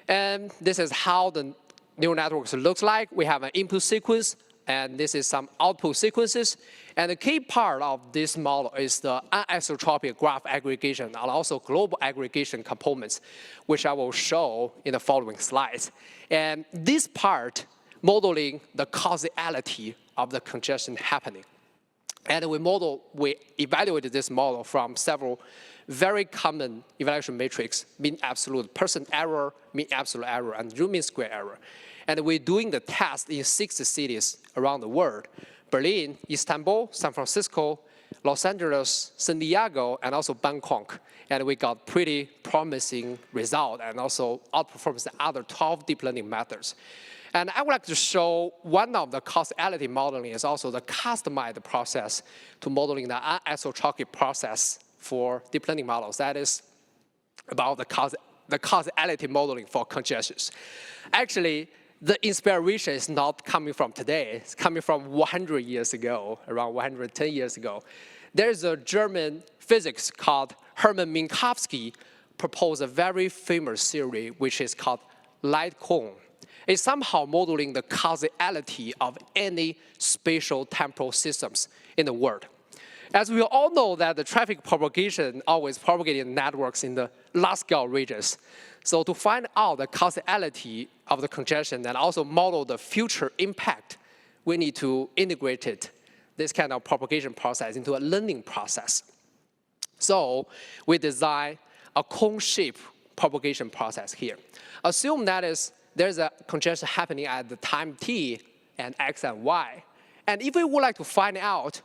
Speaker 4: And this is how the neural networks looks like. We have an input sequence, and this is some output sequences. And the key part of this model is the anisotropic graph aggregation and also global aggregation components, which I will show in the following slides. And this part modeling the causality of the congestion happening. And we evaluated this model from several very common evaluation metrics: mean absolute percent error, mean absolute error, and root mean square error. And we're doing the test in 6 cities around the world: Berlin, Istanbul, San Francisco, Los Angeles, San Diego, and also Bangkok. And we got pretty promising result and also outperforms the other 12 deep learning methods. And I would like to show one of the causality modeling is also the customized process to modeling the anisotropic process for deep learning models. That is about the causality modeling for congestions. Actually, the inspiration is not coming from today. It's coming from 100 years ago, around 110 years ago. There's a German physicist called Hermann Minkowski proposed a very famous theory, which is called light cone. It's somehow modeling the causality of any spatial temporal systems in the world. As we all know that the traffic propagation always propagating networks in the large-scale regions. So to find out the causality of the congestion and also model the future impact, we need to integrate this kind of propagation process into a learning process. So we design a cone-shaped propagation process here. Assume that there's a congestion happening at the time t and x and y. And if we would like to find out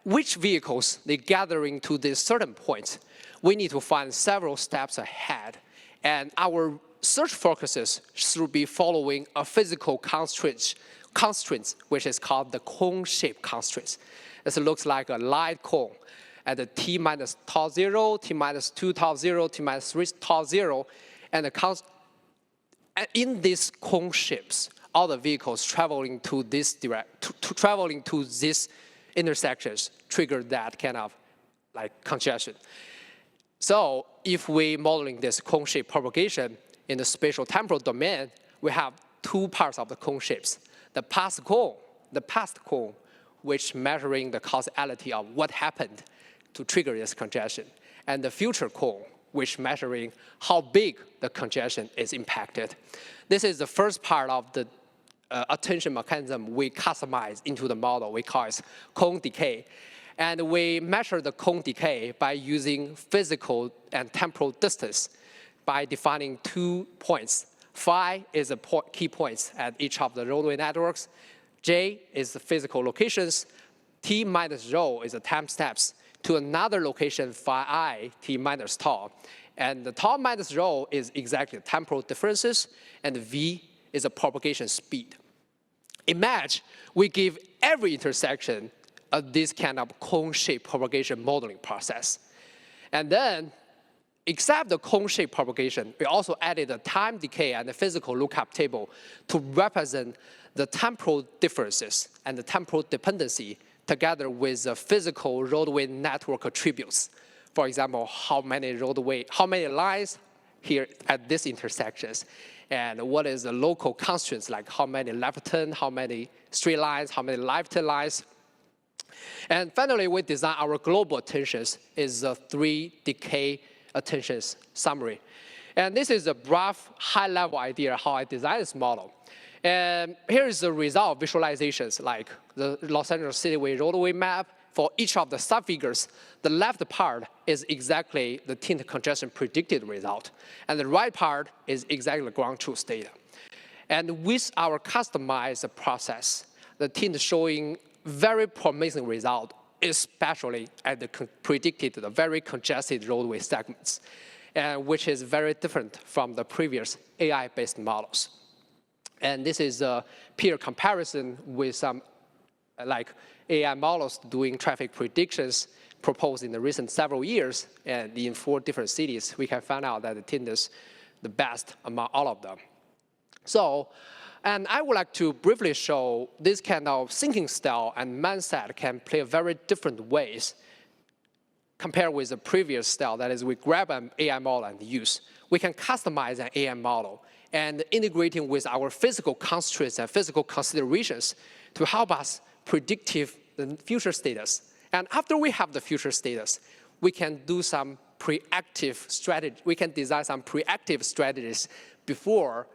Speaker 4: which vehicles they gathering to this certain point, we need to find several steps ahead. And our search focuses should be following a physical constraints, which is called the cone-shaped constraints. It looks like a light cone at the t minus tau 0, t minus 2 tau 0, t minus 3 tau 0, and in these cone shapes, all the vehicles traveling to this traveling to these intersections trigger that kind of like congestion. So if we modeling this cone shape propagation in the spatial temporal domain, we have 2 parts of the cone shapes: the past cone, which measuring the causality of what happened to trigger this congestion, and the future cone, which measuring how big the congestion is impacted. This is the first part of the attention mechanism we customize into the model. We call it cone decay. And we measure the cone decay by using physical and temporal distance by defining 2 points. Phi is the key points at each of the roadway networks. J is the physical locations. T minus rho is the time steps to another location, phi I, t minus tau. And the tau minus rho is exactly the temporal differences, and v is the propagation speed. Imagine we give every intersection this kind of cone-shaped propagation modeling process. And then, except the cone-shaped propagation, we also added the time decay and the physical lookup table to represent the temporal differences and the temporal dependency together with the physical roadway network attributes. For example, how many lines here at these intersections, and what is the local constraints, like how many left turn, how many straight lines, how many left turn lines. And finally, we design our global attentions is a 3 decay attentions summary. And this is a rough, high-level idea how I designed this model. And here is the result visualizations, like the Los Angeles Cityway roadway map. For each of the subfigures, the left part is exactly the tint congestion predicted result. And the right part is exactly the ground truth data. And with our customized process, the tint showing very promising result, especially at the predicted, the very congested roadway segments, which is very different from the previous AI-based models. And this is a peer comparison with some like AI models doing traffic predictions proposed in the recent several years. And in 4 different cities, we can find out that the tint is the best among all of them. So, and I would like to briefly show this kind of thinking style and mindset can play very different ways compared with the previous style. That is, we grab an AI model and use. We can customize an AI model and integrating with our physical constraints and physical considerations to help us predictive the future status. And after we have the future status, we can do some preactive strategy. We can design some preactive strategies before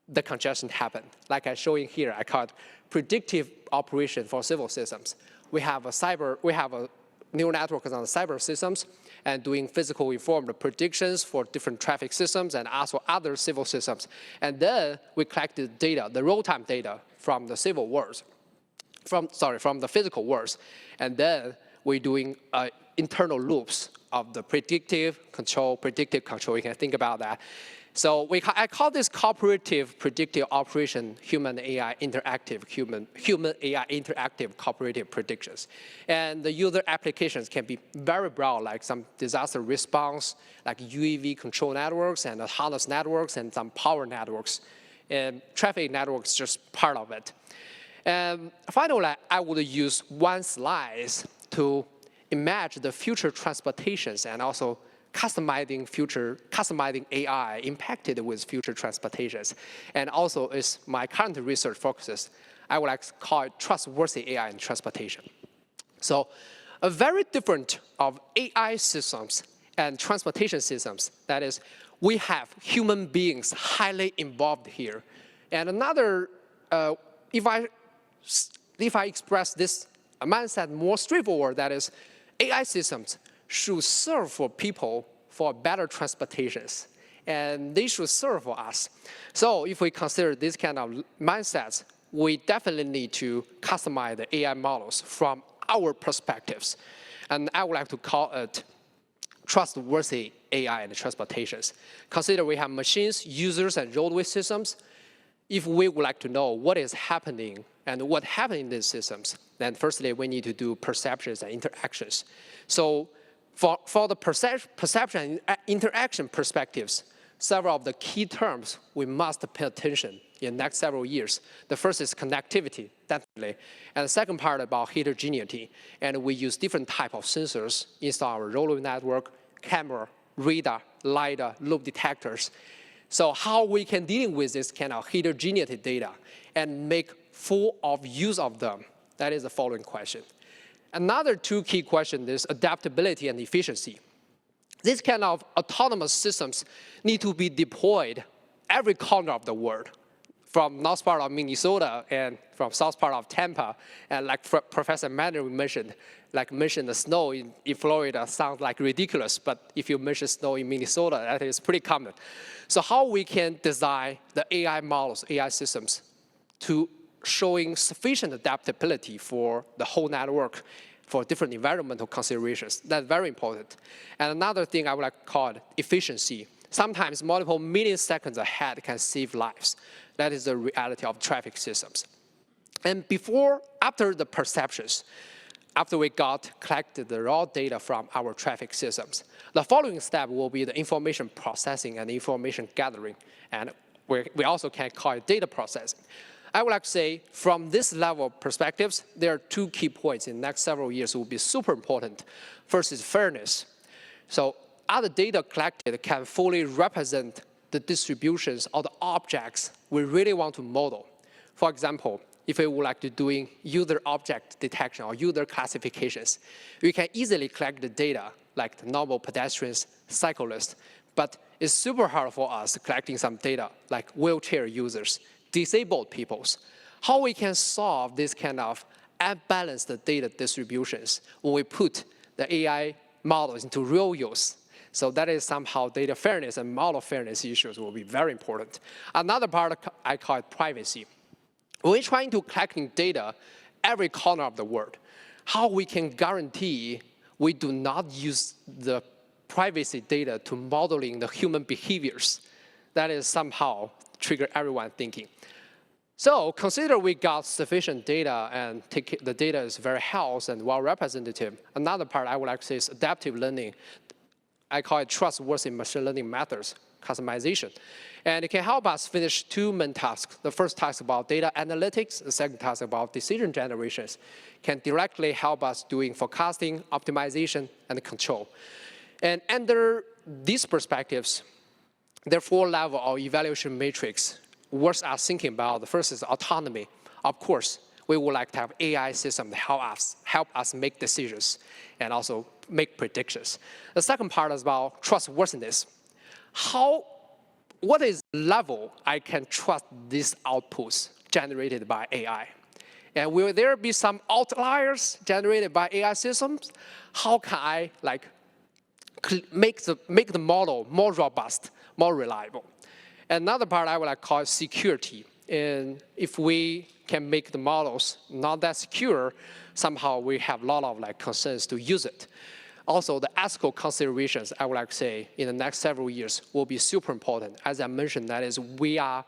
Speaker 4: the congestion happen. Like I show in here, I call it predictive operation for civil systems. We have a neural network on the cyber systems and doing physical informed predictions for different traffic systems and also other civil systems. And then we collect the data, the real-time data from the civil worlds, from the physical worlds. And then we're doing internal loops of the predictive control. You can think about that. So I call this cooperative predictive operation human AI interactive cooperative predictions. And the user applications can be very broad, like some disaster response, like UAV control networks and harness networks and some power networks. And traffic networks just part of it. And finally, I would use one slide to imagine the future transportations and also customizing AI impacted with future transportations. And also is my current research focuses, I would like to call it trustworthy AI in transportation. So a very different of AI systems and transportation systems, that is, we have human beings highly involved here. And another, if I express this mindset more straightforward, that is, AI systems should serve for people for better transportations, and they should serve for us. So if we consider this kind of mindsets, we definitely need to customize the AI models from our perspectives. And I would like to call it trustworthy AI in the transportations. Consider we have machines, users, and roadway systems. If we would like to know what is happening and what happened in these systems, then firstly, we need to do perceptions and interactions. So for the perception and interaction perspectives, several of the key terms we must pay attention in the next several years. The first is connectivity, definitely. And the second part about heterogeneity. And we use different type of sensors inside our roadway network, camera, radar, LiDAR, loop detectors. So how we can deal with this kind of heterogeneity data and make full of use of them, that is the following question. Another two key questions is adaptability and efficiency. These kind of autonomous systems need to be deployed every corner of the world, from north part of Minnesota and from south part of Tampa. And like Professor Manning mentioned, the snow in Florida sounds like ridiculous, but if you mention snow in Minnesota, that is pretty common. So how we can design the AI models, AI systems, to showing sufficient adaptability for the whole network for different environmental considerations. That's very important. And another thing I would like to call it efficiency. Sometimes multiple milliseconds ahead can save lives. That is the reality of traffic systems. And after the perceptions, after we collected the raw data from our traffic systems, the following step will be the information processing and information gathering. And we also can call it data processing. I would like to say, from this level of perspectives, there are two key points in the next several years will be super important. First is fairness. So other data collected can fully represent the distributions of the objects we really want to model. For example, if we would like to doing user object detection or user classifications, we can easily collect the data like the normal pedestrians, cyclists, but it's super hard for us collecting some data like wheelchair users, disabled peoples. How we can solve this kind of unbalanced data distributions when we put the AI models into real use. So that is somehow data fairness and model fairness issues will be very important. Another part I call it privacy. When we're trying to collecting data every corner of the world, how we can guarantee we do not use the privacy data to modeling the human behaviors. That is somehow trigger everyone thinking. So consider we got sufficient data and the data is very healthy and well representative. Another part I would like to say is adaptive learning. I call it trustworthy machine learning methods, customization. And it can help us finish two main tasks. The first task about data analytics, the second task about decision generations can directly help us doing forecasting, optimization, and control. And under these perspectives, There are 4 levels of evaluation matrix. Worth us thinking about. The first is autonomy. Of course, we would like to have AI system to help us make decisions and also make predictions. The second part is about trustworthiness. What is the level I can trust these outputs generated by AI? And will there be some outliers generated by AI systems? How can I make the model more robust, more reliable? Another part I would like to call security. And if we can make the models not that secure, somehow we have a lot of concerns to use it. Also, the ethical considerations, I would like to say, in the next several years will be super important. As I mentioned, that is, we are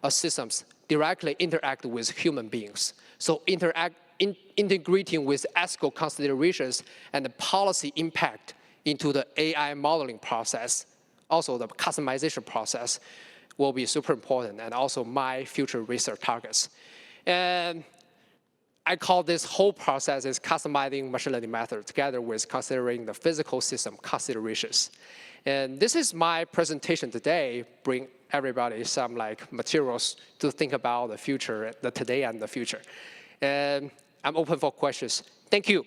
Speaker 4: systems directly interact with human beings. So integrating with ethical considerations and the policy impact into the AI modeling process, also the customization process, will be super important, and also my future research targets. And I call this whole process is customizing machine learning methods together with considering the physical system considerations. And this is my presentation today. Bring everybody some materials to think about the future, the today and the future. And I'm open for questions. Thank you.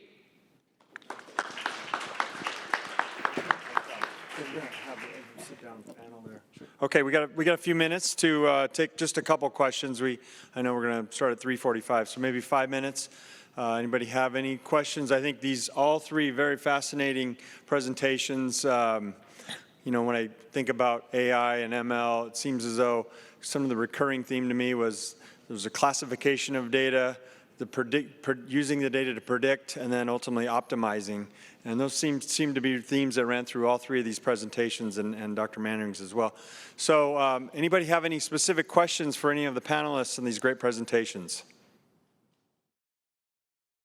Speaker 1: Okay, we got a few minutes to take just a couple questions. I know we're going to start at 3:45, so maybe 5 minutes. Anybody have any questions? I think these all 3 very fascinating presentations. You know, when I think about AI and ML, it seems as though some of the recurring theme to me was there was a classification of data, using the data to predict, and then ultimately optimizing. And those seem to be themes that ran through all 3 of these presentations and Dr. Mannering's as well. So anybody have any specific questions for any of the panelists in these great presentations?